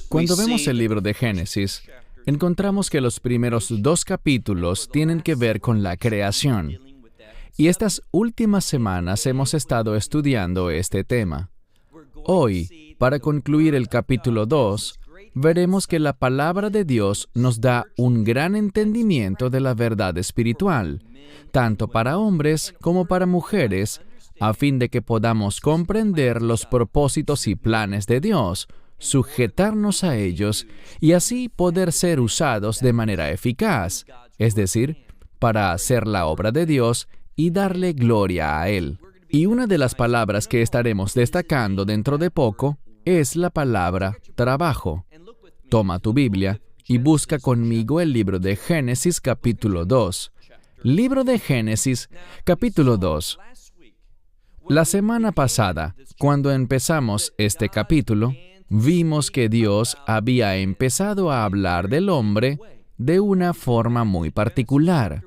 Cuando vemos el libro de Génesis, encontramos que los primeros 2 capítulos tienen que ver con la creación. Y estas últimas semanas hemos estado estudiando este tema. Hoy, para concluir el capítulo 2, veremos que la palabra de Dios nos da un gran entendimiento de la verdad espiritual, tanto para hombres como para mujeres, a fin de que podamos comprender los propósitos y planes de Dios, sujetarnos a ellos y así poder ser usados de manera eficaz, es decir, para hacer la obra de Dios y darle gloria a Él. Y una de las palabras que estaremos destacando dentro de poco es la palabra trabajo. Toma tu Biblia y busca conmigo el libro de Génesis capítulo 2. Libro de Génesis capítulo 2. La semana pasada, cuando empezamos este capítulo, vimos que Dios había empezado a hablar del hombre de una forma muy particular.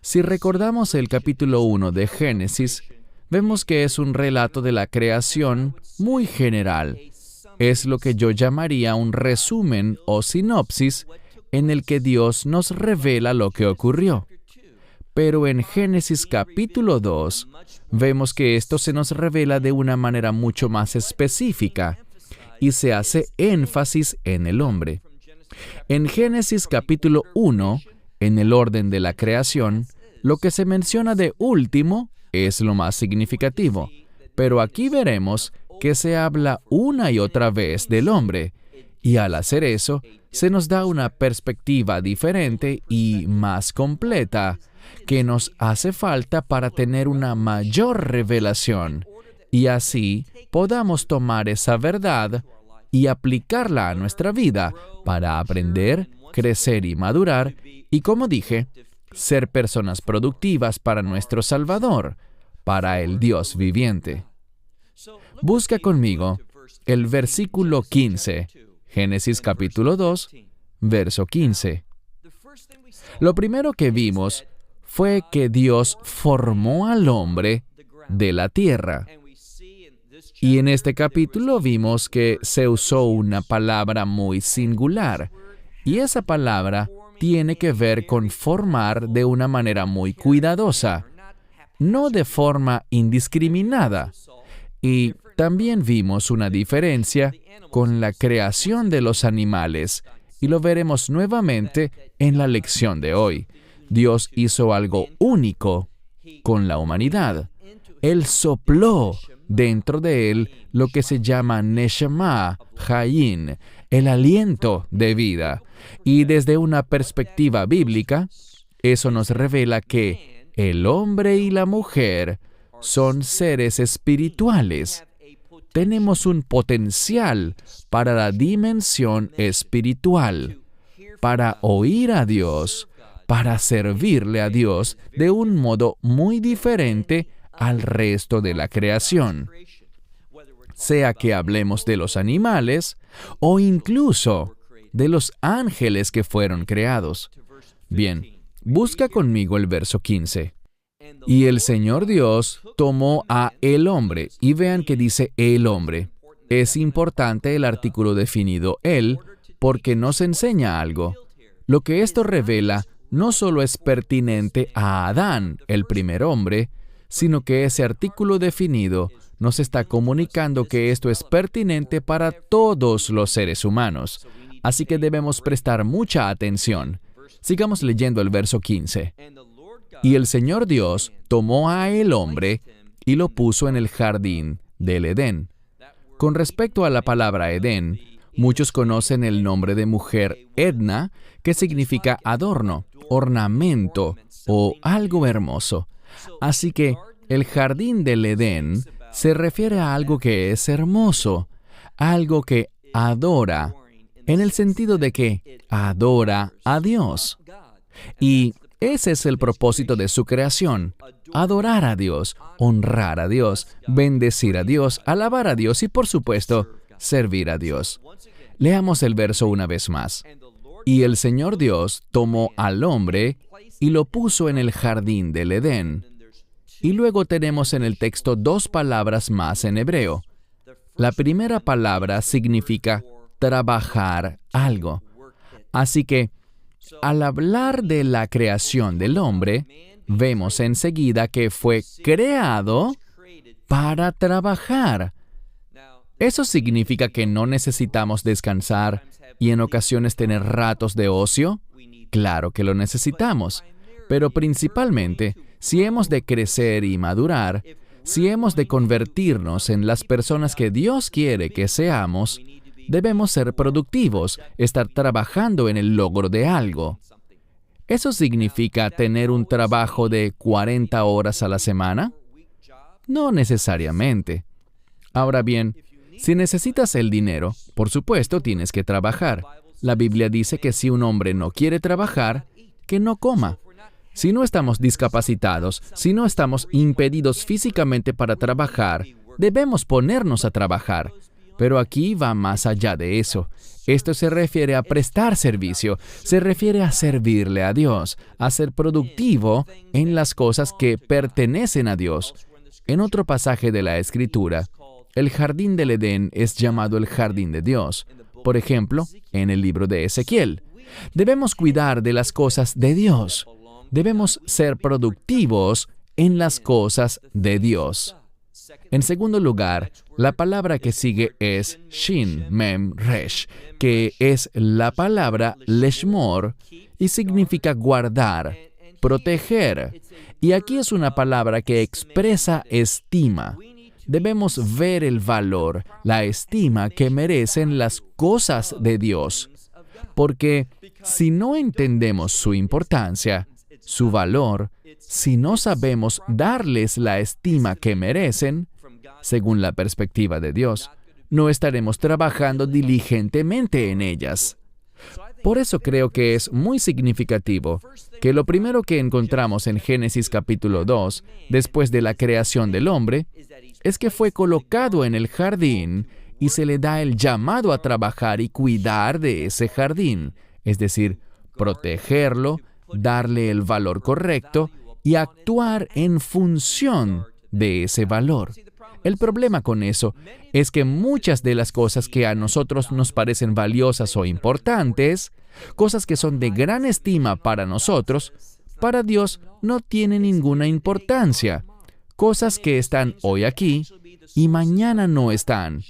Si recordamos el capítulo 1 de Génesis, vemos que es un relato de la creación muy general. Es lo que yo llamaría un resumen o sinopsis en el que Dios nos revela lo que ocurrió. Pero en Génesis capítulo 2, vemos que esto se nos revela de una manera mucho más específica y se hace énfasis en el hombre. En Génesis capítulo 1, en el orden de la creación, lo que se menciona de último es lo más significativo, pero aquí veremos que se habla una y otra vez del hombre, y al hacer eso, se nos da una perspectiva diferente y más completa que nos hace falta para tener una mayor revelación, y así podamos tomar esa verdad y aplicarla a nuestra vida para aprender, crecer y madurar, y como dije, ser personas productivas para nuestro Salvador, para el Dios viviente. Busca conmigo el versículo 15, Génesis capítulo 2, verso 15. Lo primero que vimos fue que Dios formó al hombre de la tierra. Y en este capítulo vimos que se usó una palabra muy singular, y esa palabra tiene que ver con formar de una manera muy cuidadosa, no de forma indiscriminada. Y también vimos una diferencia con la creación de los animales, y lo veremos nuevamente en la lección de hoy. Dios hizo algo único con la humanidad. Él sopló dentro de él lo que se llama Neshama, Hayim, el aliento de vida. Y desde una perspectiva bíblica, eso nos revela que el hombre y la mujer son seres espirituales. Tenemos un potencial para la dimensión espiritual, para oír a Dios, para servirle a Dios de un modo muy diferente al resto de la creación. Sea que hablemos de los animales o incluso de los ángeles que fueron creados. Bien, busca conmigo el verso 15. Y el Señor Dios tomó a el hombre, y vean que dice el hombre. Es importante el artículo definido el, porque nos enseña algo. Lo que esto revela no solo es pertinente a Adán, el primer hombre, sino que ese artículo definido nos está comunicando que esto es pertinente para todos los seres humanos. Así que debemos prestar mucha atención. Sigamos leyendo el verso 15. Y el Señor Dios tomó a el hombre y lo puso en el jardín del Edén. Con respecto a la palabra Edén, muchos conocen el nombre de mujer Edna, que significa adorno, ornamento o algo hermoso. Así que el jardín del Edén se refiere a algo que es hermoso, algo que adora, en el sentido de que adora a Dios. Y ese es el propósito de su creación: adorar a Dios, honrar a Dios, bendecir a Dios, alabar a Dios y, por supuesto, servir a Dios. Leamos el verso una vez más. Y el Señor Dios tomó al hombre y lo puso en el jardín del Edén. Y luego tenemos en el texto 2 palabras más en hebreo. La primera palabra significa trabajar algo. Así que, al hablar de la creación del hombre, vemos enseguida que fue creado para trabajar. ¿Eso significa que no necesitamos descansar y en ocasiones tener ratos de ocio? Claro que lo necesitamos, pero principalmente, si hemos de crecer y madurar, si hemos de convertirnos en las personas que Dios quiere que seamos, debemos ser productivos, estar trabajando en el logro de algo. ¿Eso significa tener un trabajo de 40 horas a la semana? No necesariamente. Ahora bien, si necesitas el dinero, por supuesto tienes que trabajar. La Biblia dice que si un hombre no quiere trabajar, que no coma. Si no estamos discapacitados, si no estamos impedidos físicamente para trabajar, debemos ponernos a trabajar. Pero aquí va más allá de eso. Esto se refiere a prestar servicio, se refiere a servirle a Dios, a ser productivo en las cosas que pertenecen a Dios. En otro pasaje de la Escritura, el jardín del Edén es llamado el jardín de Dios. Por ejemplo, en el libro de Ezequiel. Debemos cuidar de las cosas de Dios. Debemos ser productivos en las cosas de Dios. En segundo lugar, la palabra que sigue es Shin, Mem, Resh, que es la palabra Leshmor y significa guardar, proteger. Y aquí es una palabra que expresa estima. Debemos ver el valor, la estima que merecen las cosas de Dios. Porque si no entendemos su importancia, su valor, si no sabemos darles la estima que merecen, según la perspectiva de Dios, no estaremos trabajando diligentemente en ellas. Por eso creo que es muy significativo que lo primero que encontramos en Génesis capítulo 2, después de la creación del hombre, es que fue colocado en el jardín y se le da el llamado a trabajar y cuidar de ese jardín, es decir, protegerlo, darle el valor correcto y actuar en función de ese valor. El problema con eso es que muchas de las cosas que a nosotros nos parecen valiosas o importantes, cosas que son de gran estima para nosotros, para Dios no tienen ninguna importancia. Cosas que están hoy aquí y mañana no están.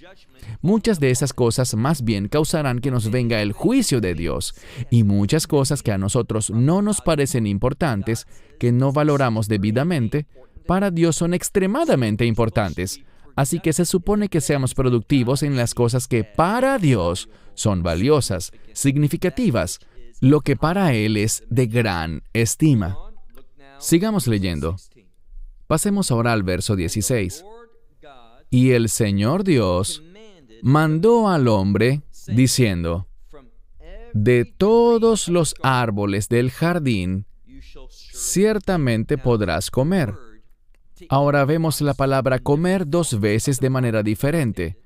Muchas de esas cosas más bien causarán que nos venga el juicio de Dios. Y muchas cosas que a nosotros no nos parecen importantes, que no valoramos debidamente, para Dios son extremadamente importantes. Así que se supone que seamos productivos en las cosas que para Dios son valiosas, significativas, lo que para Él es de gran estima. Sigamos leyendo. Pasemos ahora al verso 16. Y el Señor Dios mandó al hombre, diciendo, de todos los árboles del jardín, ciertamente podrás comer. Ahora vemos la palabra comer dos veces de manera diferente,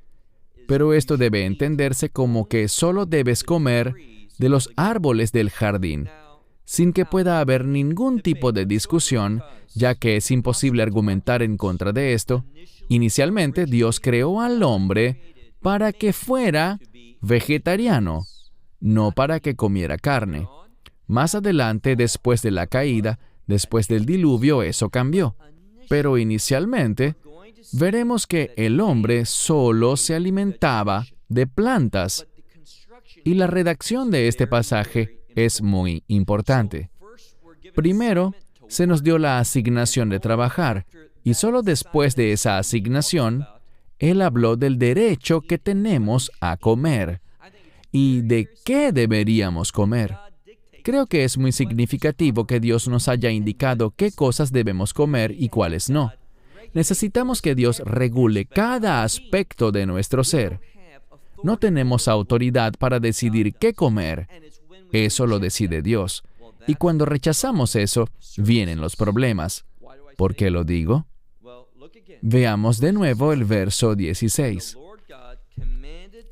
pero esto debe entenderse como que solo debes comer de los árboles del jardín, sin que pueda haber ningún tipo de discusión, ya que es imposible argumentar en contra de esto. Inicialmente, Dios creó al hombre para que fuera vegetariano, no para que comiera carne. Más adelante, después de la caída, después del diluvio, eso cambió. Pero inicialmente, veremos que el hombre solo se alimentaba de plantas. Y la redacción de este pasaje es muy importante. Primero, se nos dio la asignación de trabajar, y solo después de esa asignación, Él habló del derecho que tenemos a comer y de qué deberíamos comer. Creo que es muy significativo que Dios nos haya indicado qué cosas debemos comer y cuáles no. Necesitamos que Dios regule cada aspecto de nuestro ser. No tenemos autoridad para decidir qué comer. Eso lo decide Dios. Y cuando rechazamos eso, vienen los problemas. ¿Por qué lo digo? Veamos de nuevo el verso 16.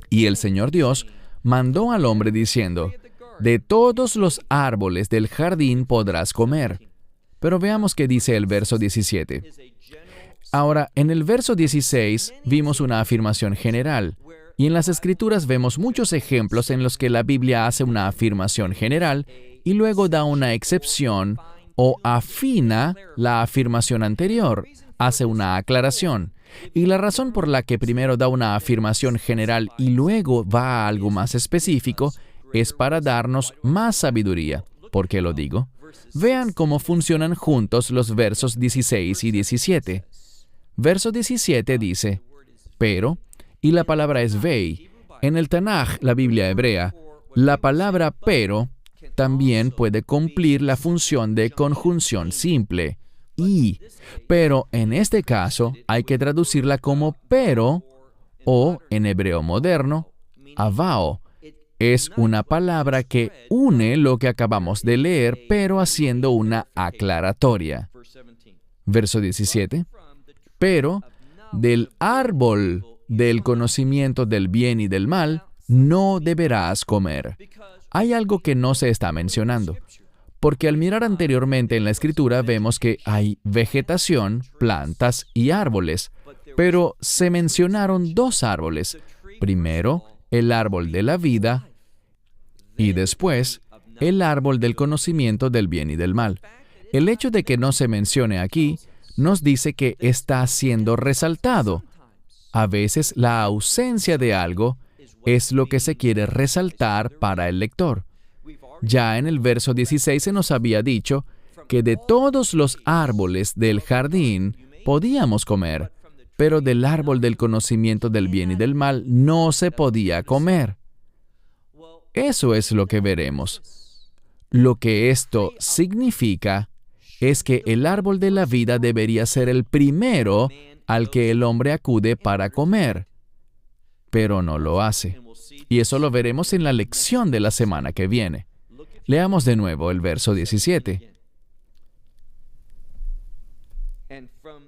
Y el Señor Dios mandó al hombre diciendo, de todos los árboles del jardín podrás comer. Pero veamos qué dice el verso 17. Ahora, en el verso 16 vimos una afirmación general, y en las Escrituras vemos muchos ejemplos en los que la Biblia hace una afirmación general y luego da una excepción o afina la afirmación anterior, hace una aclaración. Y la razón por la que primero da una afirmación general y luego va a algo más específico es para darnos más sabiduría. ¿Por qué lo digo? Vean cómo funcionan juntos los versos 16 y 17. Verso 17 dice, pero, y la palabra es vei. En el Tanaj, la Biblia hebrea, la palabra pero también puede cumplir la función de conjunción simple, y. Pero en este caso hay que traducirla como pero, o en hebreo moderno, avao. Es una palabra que une lo que acabamos de leer, pero haciendo una aclaratoria. Verso 17. Pero del árbol del conocimiento del bien y del mal no deberás comer. Hay algo que no se está mencionando, porque al mirar anteriormente en la Escritura vemos que hay vegetación, plantas y árboles, pero se mencionaron dos árboles. Primero, el árbol de la vida y después, el árbol del conocimiento del bien y del mal. El hecho de que no se mencione aquí nos dice que está siendo resaltado. A veces la ausencia de algo es lo que se quiere resaltar para el lector. Ya en el verso 16 se nos había dicho que de todos los árboles del jardín podíamos comer, pero del árbol del conocimiento del bien y del mal no se podía comer. Eso es lo que veremos. Lo que esto significa es que el árbol de la vida debería ser el primero al que el hombre acude para comer, pero no lo hace. Y eso lo veremos en la lección de la semana que viene. Leamos de nuevo el verso 17.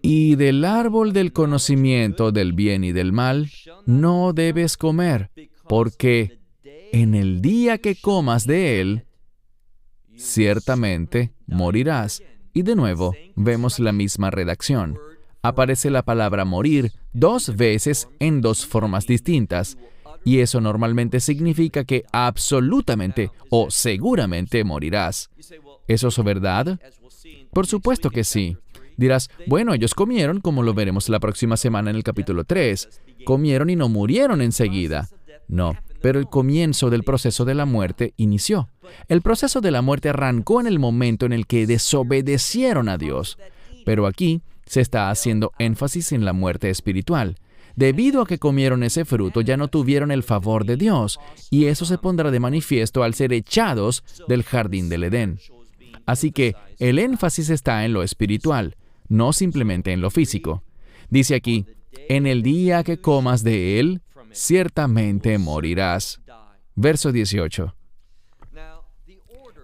Y del árbol del conocimiento del bien y del mal no debes comer, porque en el día que comas de él, ciertamente morirás. Y de nuevo, vemos la misma redacción. Aparece la palabra morir dos veces en dos formas distintas, y eso normalmente significa que absolutamente o seguramente morirás. ¿Es eso verdad? Por supuesto que sí. Dirás, bueno, ellos comieron, como lo veremos la próxima semana en el capítulo 3. Comieron y no murieron enseguida. No, pero el comienzo del proceso de la muerte inició. El proceso de la muerte arrancó en el momento en el que desobedecieron a Dios. Pero aquí se está haciendo énfasis en la muerte espiritual. Debido a que comieron ese fruto, ya no tuvieron el favor de Dios, y eso se pondrá de manifiesto al ser echados del jardín del Edén. Así que el énfasis está en lo espiritual, no simplemente en lo físico. Dice aquí, en el día que comas de él, ciertamente morirás. Verso 18.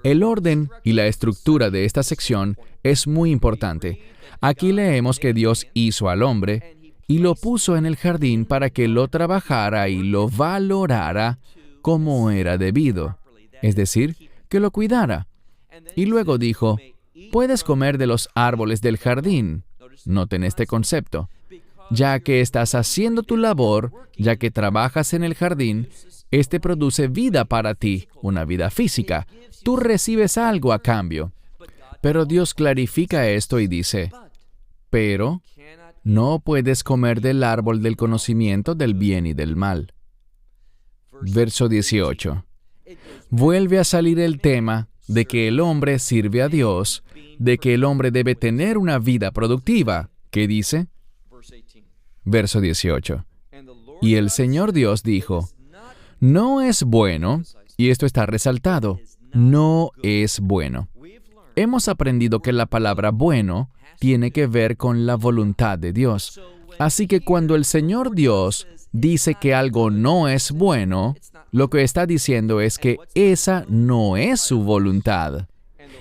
El orden y la estructura de esta sección es muy importante. Aquí leemos que Dios hizo al hombre y lo puso en el jardín para que lo trabajara y lo valorara como era debido, es decir, que lo cuidara. Y luego dijo, puedes comer de los árboles del jardín. Noten este concepto. Ya que estás haciendo tu labor, ya que trabajas en el jardín, este produce vida para ti, una vida física. Tú recibes algo a cambio. Pero Dios clarifica esto y dice, pero no puedes comer del árbol del conocimiento del bien y del mal. Verso 18. Vuelve a salir el tema de que el hombre sirve a Dios, de que el hombre debe tener una vida productiva. ¿Qué dice? Verso 18. Y el Señor Dios dijo, no es bueno, y esto está resaltado, no es bueno. Hemos aprendido que la palabra bueno tiene que ver con la voluntad de Dios. Así que cuando el Señor Dios dice que algo no es bueno, lo que está diciendo es que esa no es su voluntad.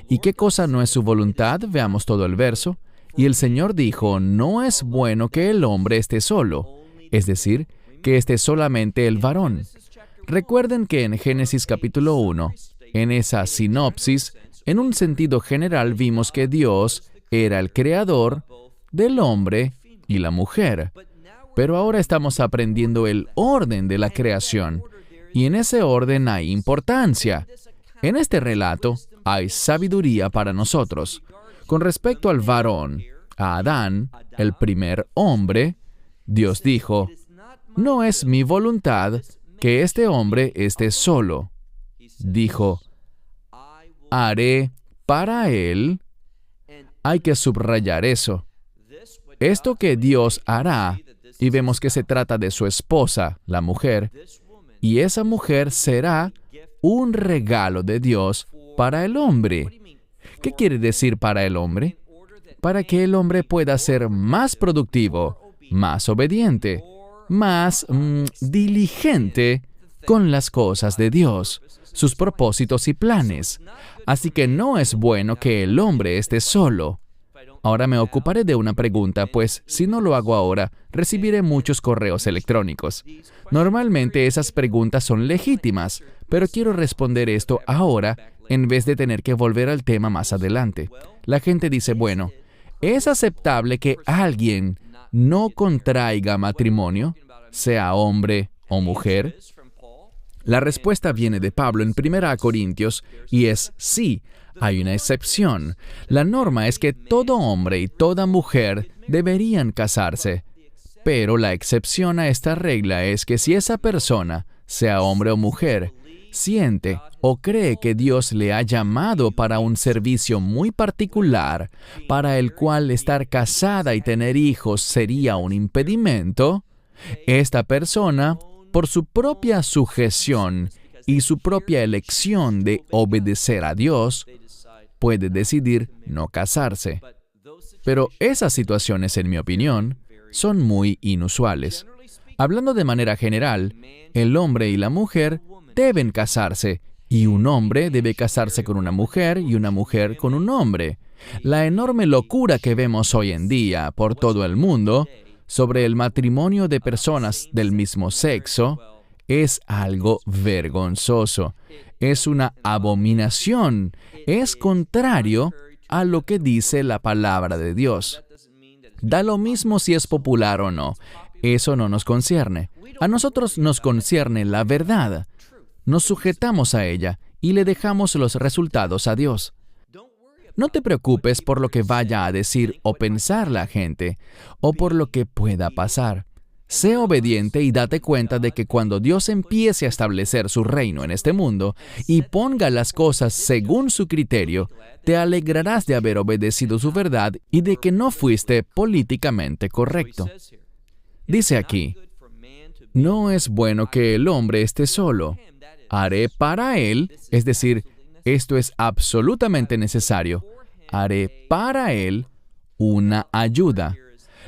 ¿Y qué cosa no es su voluntad? Veamos todo el verso. Y el Señor dijo, no es bueno que el hombre esté solo, es decir, que esté solamente el varón. Recuerden que en Génesis capítulo 1, en esa sinopsis, en un sentido general vimos que Dios era el creador del hombre y la mujer. Pero ahora estamos aprendiendo el orden de la creación, y en ese orden hay importancia. En este relato hay sabiduría para nosotros. Con respecto al varón, a Adán, el primer hombre, Dios dijo, «No es mi voluntad que este hombre esté solo». Dijo, «Haré para él». Hay que subrayar eso. Esto que Dios hará, y vemos que se trata de su esposa, la mujer, y esa mujer será un regalo de Dios para el hombre. ¿Qué quiere decir para el hombre? Para que el hombre pueda ser más productivo, más obediente, más diligente con las cosas de Dios, sus propósitos y planes. Así que no es bueno que el hombre esté solo. Ahora me ocuparé de una pregunta, pues si no lo hago ahora, recibiré muchos correos electrónicos. Normalmente esas preguntas son legítimas, pero quiero responder esto ahora en vez de tener que volver al tema más adelante. La gente dice, bueno, ¿es aceptable que alguien no contraiga matrimonio, sea hombre o mujer? La respuesta viene de Pablo en 1 Corintios y es sí. Hay una excepción. La norma es que todo hombre y toda mujer deberían casarse. Pero la excepción a esta regla es que si esa persona, sea hombre o mujer, siente o cree que Dios le ha llamado para un servicio muy particular, para el cual estar casada y tener hijos sería un impedimento, esta persona, por su propia sujeción y su propia elección de obedecer a Dios, puede decidir no casarse. Pero esas situaciones, en mi opinión, son muy inusuales. Hablando de manera general, el hombre y la mujer deben casarse, y un hombre debe casarse con una mujer y una mujer con un hombre. La enorme locura que vemos hoy en día por todo el mundo sobre el matrimonio de personas del mismo sexo es algo vergonzoso. Es una abominación. Es contrario a lo que dice la palabra de Dios. Da lo mismo si es popular o no. Eso no nos concierne. A nosotros nos concierne la verdad. Nos sujetamos a ella y le dejamos los resultados a Dios. No te preocupes por lo que vaya a decir o pensar la gente, o por lo que pueda pasar. Sé obediente y date cuenta de que cuando Dios empiece a establecer su reino en este mundo y ponga las cosas según su criterio, te alegrarás de haber obedecido su verdad y de que no fuiste políticamente correcto. Dice aquí, no es bueno que el hombre esté solo. Haré para él, es decir, esto es absolutamente necesario. Haré para él una ayuda.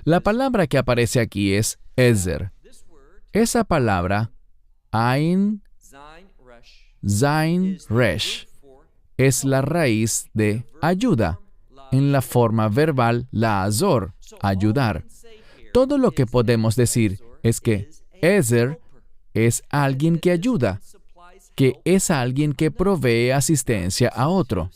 La palabra que aparece aquí es Ezer. Esa palabra, Ain, Zain, Resh, es la raíz de ayuda, en la forma verbal la azor, ayudar. Todo lo que podemos decir es que Ezer es alguien que ayuda, que es alguien que provee asistencia a otro.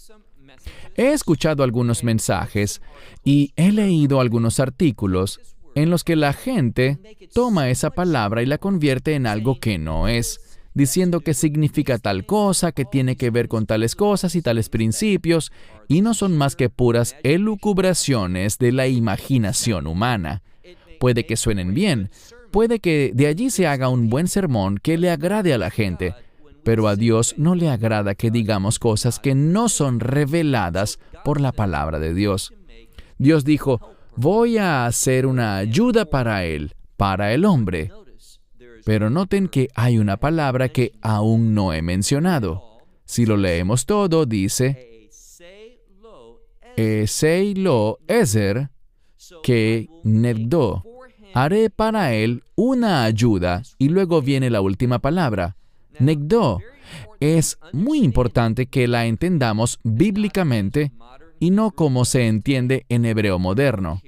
He escuchado algunos mensajes y he leído algunos artículos en los que la gente toma esa palabra y la convierte en algo que no es, diciendo que significa tal cosa, que tiene que ver con tales cosas y tales principios, y no son más que puras elucubraciones de la imaginación humana. Puede que suenen bien, puede que de allí se haga un buen sermón que le agrade a la gente, pero a Dios no le agrada que digamos cosas que no son reveladas por la palabra de Dios. Dios dijo, voy a hacer una ayuda para él, para el hombre. Pero noten que hay una palabra que aún no he mencionado. Si lo leemos todo, dice, Esei lo Ezer, que negdo. Haré para él una ayuda, y luego viene la última palabra, negdo. Es muy importante que la entendamos bíblicamente y no como se entiende en hebreo moderno.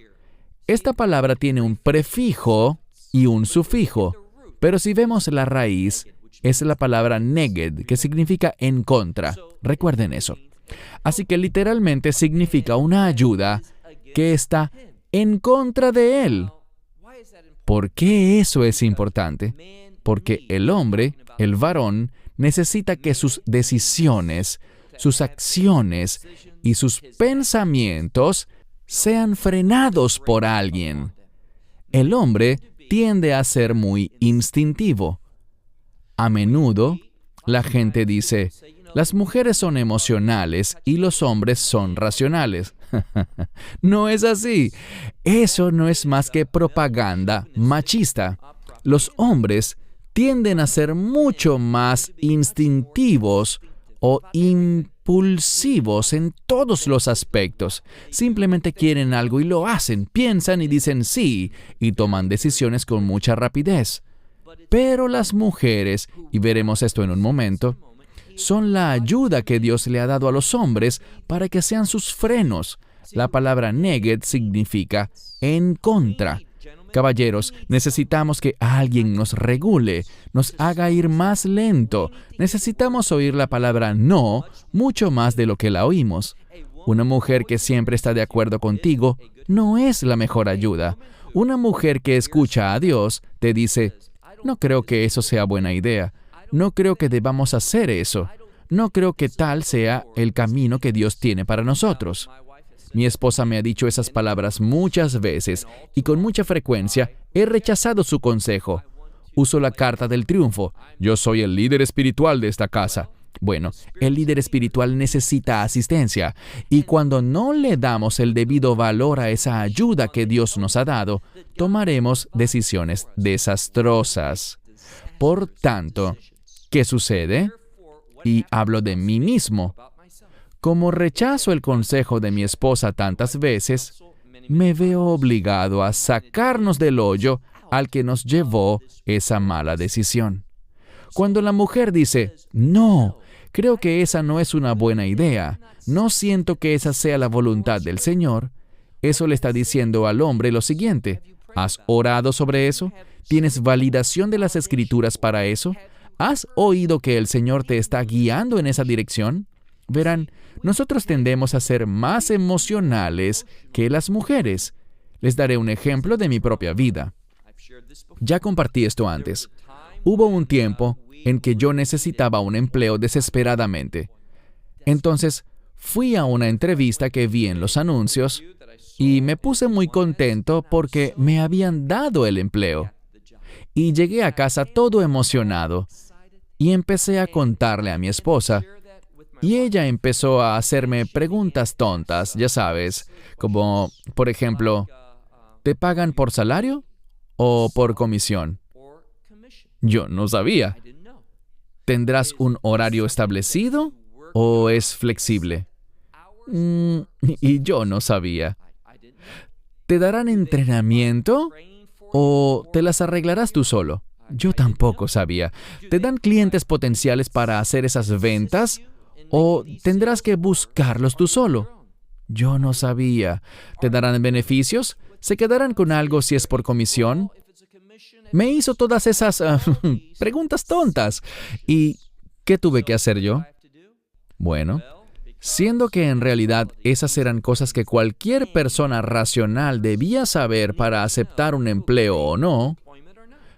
Esta palabra tiene un prefijo y un sufijo, pero si vemos la raíz, es la palabra neged, que significa en contra. Recuerden eso. Así que literalmente significa una ayuda que está en contra de él. ¿Por qué eso es importante? Porque el hombre, el varón, necesita que sus decisiones, sus acciones y sus pensamientos sean frenados por alguien. El hombre tiende a ser muy instintivo. A menudo, la gente dice, las mujeres son emocionales y los hombres son racionales. No es así. Eso no es más que propaganda machista. Los hombres tienden a ser mucho más instintivos o impulsivos en todos los aspectos. Simplemente quieren algo y lo hacen, piensan y dicen sí, y toman decisiones con mucha rapidez. Pero las mujeres, y veremos esto en un momento, son la ayuda que Dios le ha dado a los hombres para que sean sus frenos. La palabra neged significa en contra. Caballeros, necesitamos que alguien nos regule, nos haga ir más lento. Necesitamos oír la palabra no mucho más de lo que la oímos. Una mujer que siempre está de acuerdo contigo no es la mejor ayuda. Una mujer que escucha a Dios te dice, no creo que eso sea buena idea. No creo que debamos hacer eso. No creo que tal sea el camino que Dios tiene para nosotros. Mi esposa me ha dicho esas palabras muchas veces y con mucha frecuencia he rechazado su consejo. Uso la carta del triunfo. Yo soy el líder espiritual de esta casa. Bueno, el líder espiritual necesita asistencia y cuando no le damos el debido valor a esa ayuda que Dios nos ha dado, tomaremos decisiones desastrosas. Por tanto, ¿qué sucede? Y hablo de mí mismo. Como rechazo el consejo de mi esposa tantas veces, me veo obligado a sacarnos del hoyo al que nos llevó esa mala decisión. Cuando la mujer dice, no, creo que esa no es una buena idea, no siento que esa sea la voluntad del Señor, eso le está diciendo al hombre lo siguiente, ¿has orado sobre eso? ¿Tienes validación de las Escrituras para eso? ¿Has oído que el Señor te está guiando en esa dirección? Verán, nosotros tendemos a ser más emocionales que las mujeres. Les daré un ejemplo de mi propia vida. Ya compartí esto antes. Hubo un tiempo en que yo necesitaba un empleo desesperadamente. Entonces, fui a una entrevista que vi en los anuncios y me puse muy contento porque me habían dado el empleo. Y llegué a casa todo emocionado y empecé a contarle a mi esposa. Y ella empezó a hacerme preguntas tontas, ya sabes, como, por ejemplo, ¿te pagan por salario o por comisión? Yo no sabía. ¿Tendrás un horario establecido o es flexible? Y yo no sabía. ¿Te darán entrenamiento o te las arreglarás tú solo? Yo tampoco sabía. ¿Te dan clientes potenciales para hacer esas ventas? ¿O tendrás que buscarlos tú solo? Yo no sabía. ¿Te darán beneficios? ¿Se quedarán con algo si es por comisión? Me hizo todas esas preguntas tontas. ¿Y qué tuve que hacer yo? Bueno, siendo que en realidad esas eran cosas que cualquier persona racional debía saber para aceptar un empleo o no,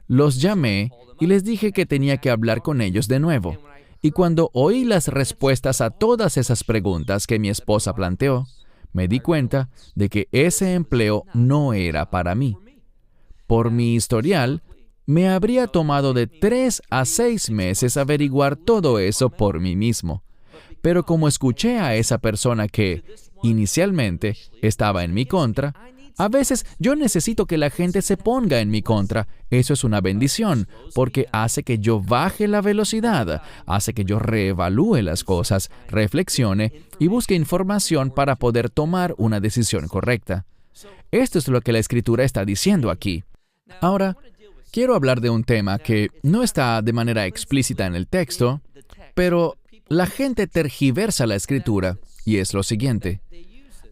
los llamé y les dije que tenía que hablar con ellos de nuevo. Y cuando oí las respuestas a todas esas preguntas que mi esposa planteó, me di cuenta de que ese empleo no era para mí. Por mi historial, me habría tomado de 3 a 6 meses averiguar todo eso por mí mismo. Pero como escuché a esa persona que, inicialmente, estaba en mi contra, a veces yo necesito que la gente se ponga en mi contra. Eso es una bendición, porque hace que yo baje la velocidad, hace que yo reevalúe las cosas, reflexione y busque información para poder tomar una decisión correcta. Esto es lo que la Escritura está diciendo aquí. Ahora, quiero hablar de un tema que no está de manera explícita en el texto, pero la gente tergiversa la Escritura, y es lo siguiente.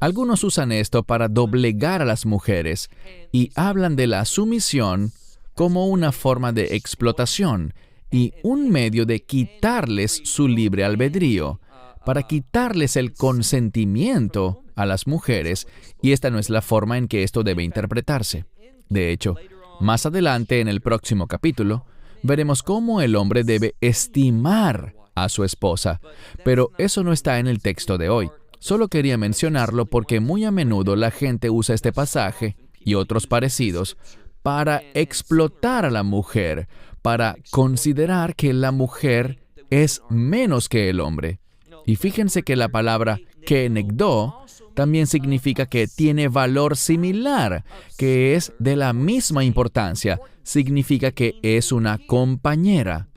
Algunos usan esto para doblegar a las mujeres y hablan de la sumisión como una forma de explotación y un medio de quitarles su libre albedrío, para quitarles el consentimiento a las mujeres, y esta no es la forma en que esto debe interpretarse. De hecho, Más adelante, en el próximo capítulo, veremos cómo el hombre debe estimar a su esposa, pero eso no está en el texto de hoy. Solo quería mencionarlo porque muy a menudo la gente usa este pasaje y otros parecidos para explotar a la mujer, para considerar que la mujer es menos que el hombre. Y fíjense que la palabra kenegdo también significa que tiene valor similar, que es de la misma importancia. Significa que es una compañera.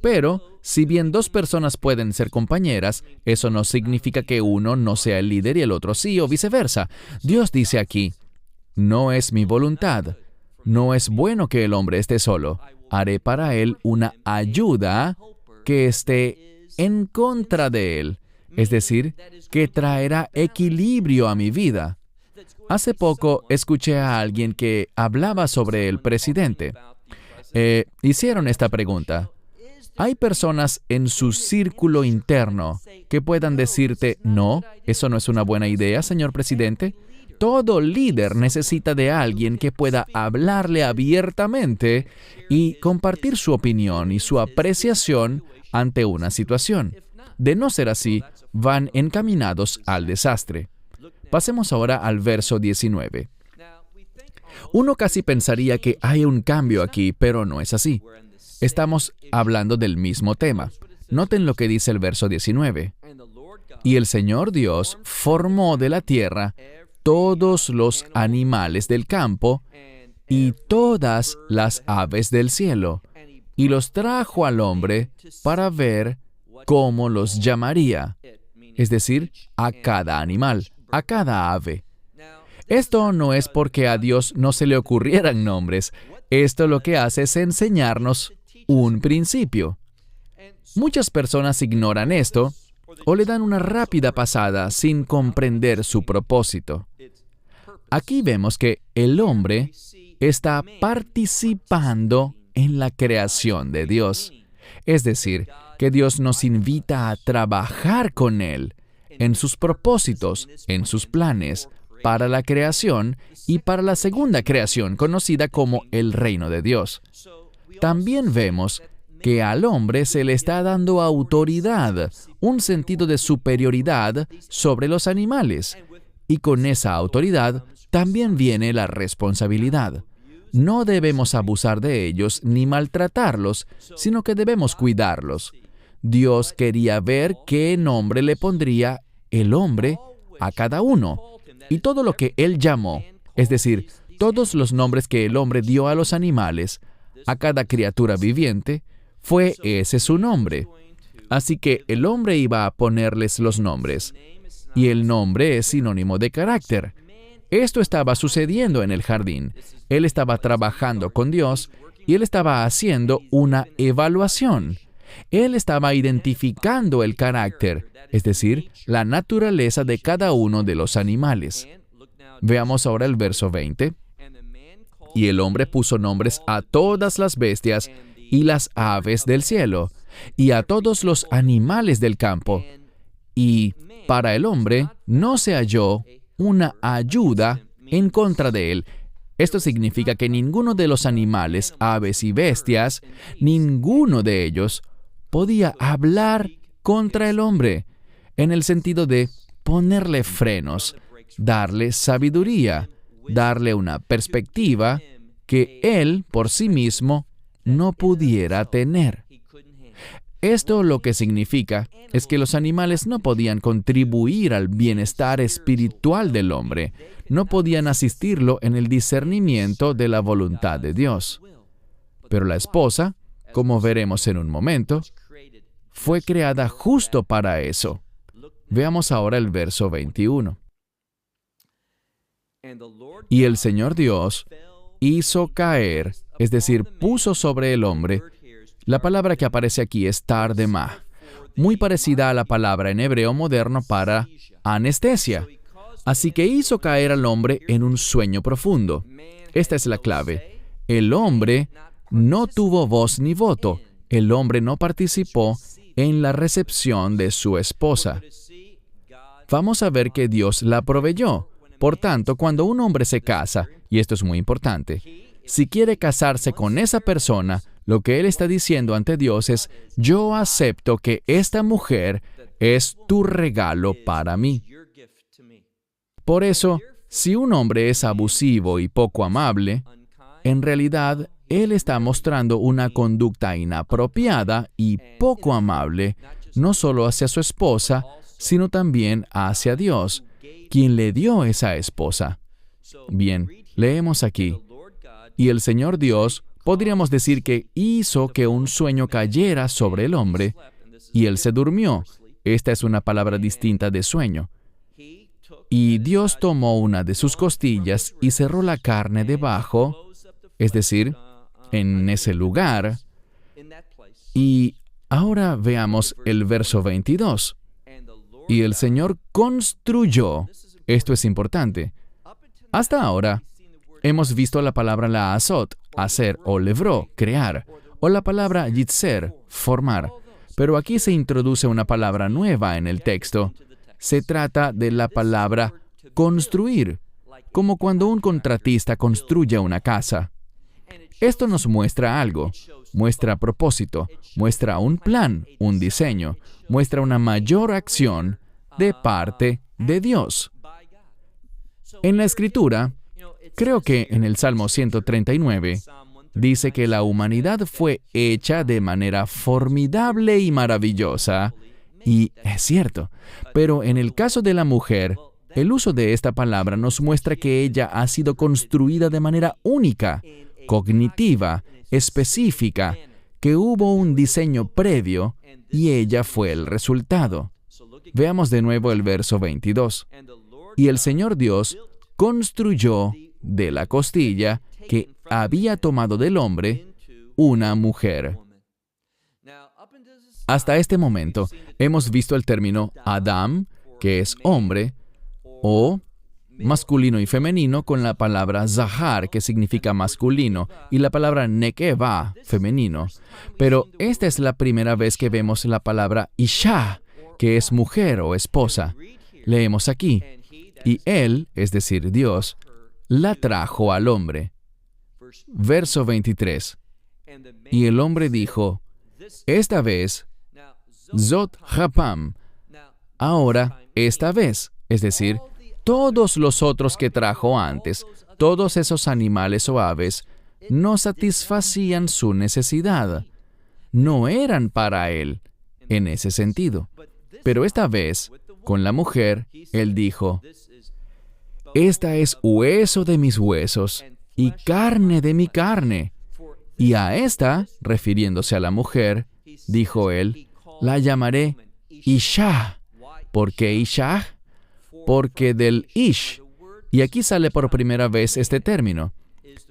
Pero, si bien dos personas pueden ser compañeras, eso no significa que uno no sea el líder y el otro sí, o viceversa. Dios dice aquí, no es mi voluntad. No es bueno que el hombre esté solo. Haré para él una ayuda que esté en contra de él. Es decir, que traerá equilibrio a mi vida. Hace poco escuché a alguien que hablaba sobre el presidente. Hicieron esta pregunta. ¿Hay personas en su círculo interno que puedan decirte, no, eso no es una buena idea, señor presidente? Todo líder necesita de alguien que pueda hablarle abiertamente y compartir su opinión y su apreciación ante una situación. De no ser así, van encaminados al desastre. Pasemos ahora al verso 19. Uno casi pensaría que hay un cambio aquí, pero no es así. Estamos hablando del mismo tema. Noten lo que dice el verso 19. Y el Señor Dios formó de la tierra todos los animales del campo y todas las aves del cielo, y los trajo al hombre para ver cómo los llamaría, es decir, a cada animal, a cada ave. Esto no es porque a Dios no se le ocurrieran nombres. Esto lo que hace es enseñarnos un principio. Muchas personas ignoran esto o le dan una rápida pasada sin comprender su propósito. Aquí vemos que el hombre está participando en la creación de Dios. Es decir, que Dios nos invita a trabajar con Él en sus propósitos, en sus planes, para la creación y para la segunda creación, conocida como el reino de Dios. También vemos que al hombre se le está dando autoridad, un sentido de superioridad sobre los animales. Y con esa autoridad también viene la responsabilidad. No debemos abusar de ellos ni maltratarlos, sino que debemos cuidarlos. Dios quería ver qué nombre le pondría el hombre a cada uno. Y todo lo que Él llamó, es decir, todos los nombres que el hombre dio a los animales, a cada criatura viviente, fue ese su nombre. Así que el hombre iba a ponerles los nombres. Y el nombre es sinónimo de carácter. Esto estaba sucediendo en el jardín. Él estaba trabajando con Dios y él estaba haciendo una evaluación. Él estaba identificando el carácter, es decir, la naturaleza de cada uno de los animales. Veamos ahora el verso 20. Y el hombre puso nombres a todas las bestias y las aves del cielo, y a todos los animales del campo. Y para el hombre no se halló una ayuda en contra de él. Esto significa que ninguno de los animales, aves y bestias, ninguno de ellos podía hablar contra el hombre, en el sentido de ponerle frenos, darle sabiduría, darle una perspectiva que él por sí mismo no pudiera tener. Esto lo que significa es que los animales no podían contribuir al bienestar espiritual del hombre, no podían asistirlo en el discernimiento de la voluntad de Dios. Pero la esposa, como veremos en un momento, fue creada justo para eso. Veamos ahora el verso 21. Y el Señor Dios hizo caer, es decir, puso sobre el hombre. La palabra que aparece aquí es tardemah, muy parecida a la palabra en hebreo moderno para anestesia. Así que hizo caer al hombre en un sueño profundo. Esta es la clave. El hombre no tuvo voz ni voto. El hombre no participó en la recepción de su esposa. Vamos a ver que Dios la proveyó. Por tanto, cuando un hombre se casa, y esto es muy importante, si quiere casarse con esa persona, lo que él está diciendo ante Dios es, yo acepto que esta mujer es tu regalo para mí. Por eso, si un hombre es abusivo y poco amable, en realidad, él está mostrando una conducta inapropiada y poco amable, no solo hacia su esposa, sino también hacia Dios, quien le dio esa esposa. Bien, leemos aquí. Y el Señor Dios, podríamos decir que hizo que un sueño cayera sobre el hombre, y él se durmió. Esta es una palabra distinta de sueño. Y Dios tomó una de sus costillas y cerró la carne debajo, es decir, en ese lugar. Y ahora veamos el verso 22. Y el Señor construyó. Esto es importante. Hasta ahora, hemos visto la palabra la'asot, hacer, o levró, crear, o la palabra yitzer, formar. Pero aquí se introduce una palabra nueva en el texto. Se trata de la palabra construir, como cuando un contratista construye una casa. Esto nos muestra algo, muestra propósito, muestra un plan, un diseño, muestra una mayor acción de parte de Dios. En la Escritura, creo que en el Salmo 139, dice que la humanidad fue hecha de manera formidable y maravillosa, y es cierto, pero en el caso de la mujer, el uso de esta palabra nos muestra que ella ha sido construida de manera única, cognitiva, específica, que hubo un diseño previo y ella fue el resultado. Veamos de nuevo el verso 22. Y el Señor Dios construyó de la costilla que había tomado del hombre una mujer. Hasta este momento hemos visto el término Adam, que es hombre, o masculino y femenino con la palabra Zahar, que significa masculino, y la palabra Nekeva, femenino. Pero esta es la primera vez que vemos la palabra Isha, que es mujer o esposa. Leemos aquí, y él, es decir, Dios, la trajo al hombre. Verso 23. Y el hombre dijo, esta vez, Zot Hapam, ahora, esta vez, es decir, todos los otros que trajo antes, todos esos animales o aves, no satisfacían su necesidad. No eran para él, en ese sentido. Pero esta vez, con la mujer, él dijo, esta es hueso de mis huesos y carne de mi carne. Y a esta, refiriéndose a la mujer, dijo él, la llamaré Isha. ¿Por qué Isha? Porque del Ish, y aquí sale por primera vez este término.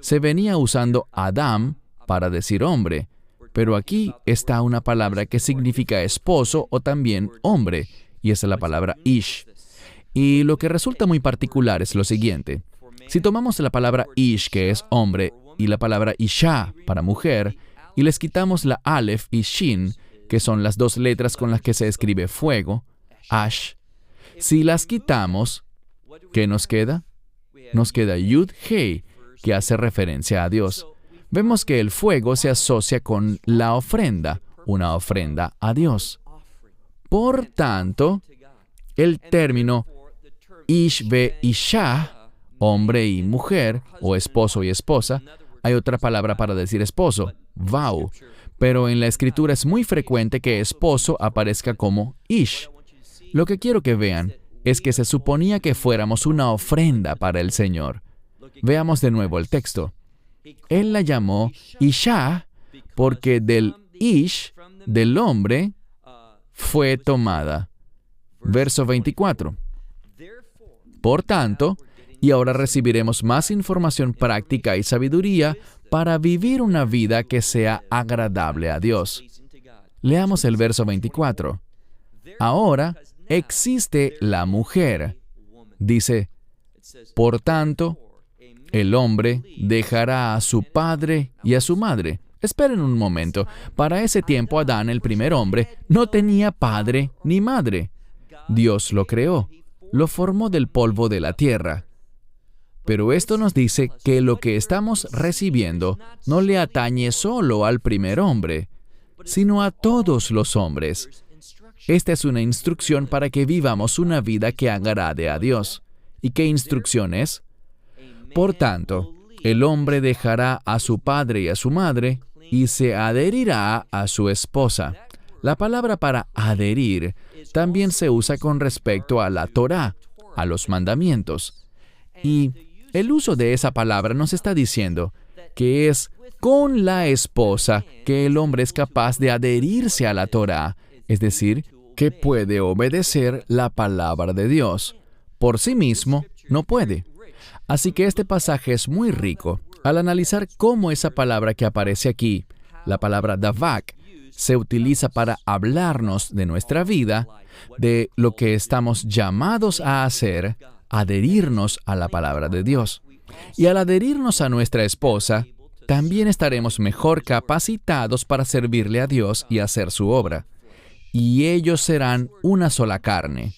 Se venía usando Adam para decir hombre, pero aquí está una palabra que significa esposo o también hombre, y es la palabra Ish. Y lo que resulta muy particular es lo siguiente. Si tomamos la palabra Ish, que es hombre, y la palabra Isha, para mujer, y les quitamos la Aleph y Shin, que son las dos letras con las que se escribe fuego, Ash, si las quitamos, ¿qué nos queda? Nos queda Yud Hei, que hace referencia a Dios. Vemos que el fuego se asocia con la ofrenda, una ofrenda a Dios. Por tanto, el término Ish ve Isha, hombre y mujer, o esposo y esposa, hay otra palabra para decir esposo, Vau, pero en la Escritura es muy frecuente que esposo aparezca como Ish. Lo que quiero que vean es que se suponía que fuéramos una ofrenda para el Señor. Veamos de nuevo el texto. Él la llamó Isha porque del Ish, del hombre, fue tomada. Verso 24. Por tanto, y ahora recibiremos más información práctica y sabiduría para vivir una vida que sea agradable a Dios. Leamos el verso 24. Ahora existe la mujer. Dice, por tanto, el hombre dejará a su padre y a su madre. Esperen un momento. Para ese tiempo, Adán, el primer hombre, no tenía padre ni madre. Dios lo creó, lo formó del polvo de la tierra. Pero esto nos dice que lo que estamos recibiendo no le atañe solo al primer hombre, sino a todos los hombres. Esta es una instrucción para que vivamos una vida que agrade a Dios. ¿Y qué instrucción es? Por tanto, el hombre dejará a su padre y a su madre y se adherirá a su esposa. La palabra para adherir también se usa con respecto a la Torá, a los mandamientos. Y el uso de esa palabra nos está diciendo que es con la esposa que el hombre es capaz de adherirse a la Torá, es decir, que puede obedecer la palabra de Dios. Por sí mismo, no puede. Así que este pasaje es muy rico al analizar cómo esa palabra que aparece aquí, la palabra davak, se utiliza para hablarnos de nuestra vida, de lo que estamos llamados a hacer, adherirnos a la palabra de Dios. Y al adherirnos a nuestra esposa, también estaremos mejor capacitados para servirle a Dios y hacer su obra. Y ellos serán una sola carne.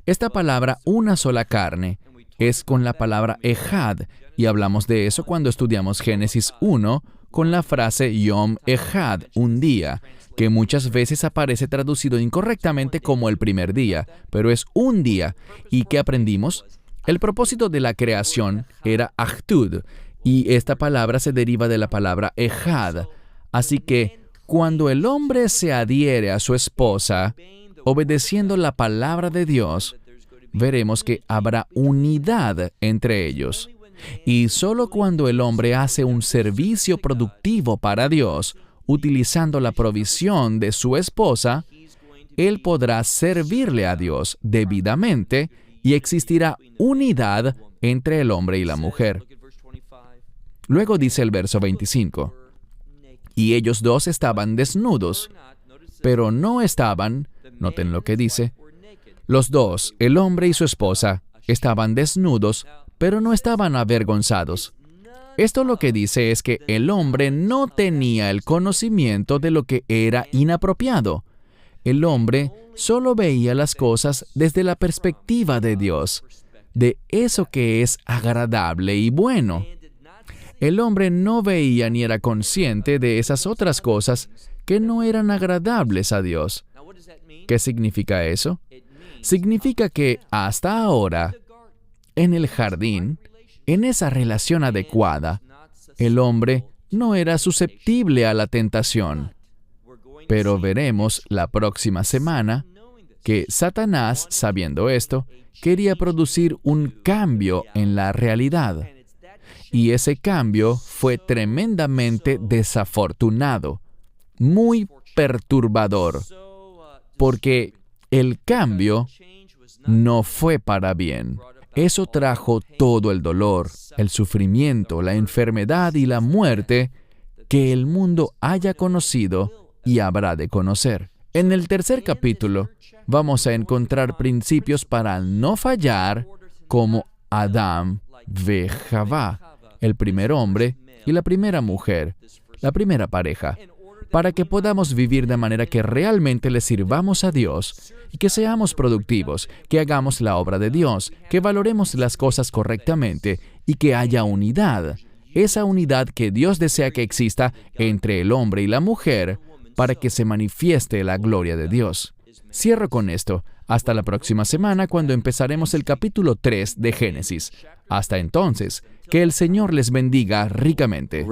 Esta palabra, una sola carne, es con la palabra ejad, y hablamos de eso cuando estudiamos Génesis 1 con la frase Yom Ejad, un día, que muchas veces aparece traducido incorrectamente como el primer día, pero es un día. ¿Y qué aprendimos? El propósito de la creación era Achtud, y esta palabra se deriva de la palabra Ejad. Así que, cuando el hombre se adhiere a su esposa, obedeciendo la palabra de Dios, veremos que habrá unidad entre ellos. Y solo cuando el hombre hace un servicio productivo para Dios, utilizando la provisión de su esposa, él podrá servirle a Dios debidamente y existirá unidad entre el hombre y la mujer. Luego dice el verso 25, y ellos dos estaban desnudos, pero no estaban, noten lo que dice, los dos, el hombre y su esposa, estaban desnudos, pero no estaban avergonzados. Esto lo que dice es que el hombre no tenía el conocimiento de lo que era inapropiado. El hombre solo veía las cosas desde la perspectiva de Dios, de eso que es agradable y bueno. El hombre no veía ni era consciente de esas otras cosas que no eran agradables a Dios. ¿Qué significa eso? Significa que hasta ahora, en el jardín, en esa relación adecuada, el hombre no era susceptible a la tentación. Pero veremos la próxima semana que Satanás, sabiendo esto, quería producir un cambio en la realidad. Y ese cambio fue tremendamente desafortunado, muy perturbador, porque el cambio no fue para bien. Eso trajo todo el dolor, el sufrimiento, la enfermedad y la muerte que el mundo haya conocido y habrá de conocer. En el tercer capítulo vamos a encontrar principios para no fallar como Adán ve Javá, el primer hombre y la primera mujer, la primera pareja, para que podamos vivir de manera que realmente le sirvamos a Dios y que seamos productivos, que hagamos la obra de Dios, que valoremos las cosas correctamente y que haya unidad, esa unidad que Dios desea que exista entre el hombre y la mujer para que se manifieste la gloria de Dios. Cierro con esto. Hasta la próxima semana cuando empezaremos el capítulo 3 de Génesis. Hasta entonces, que el Señor les bendiga ricamente.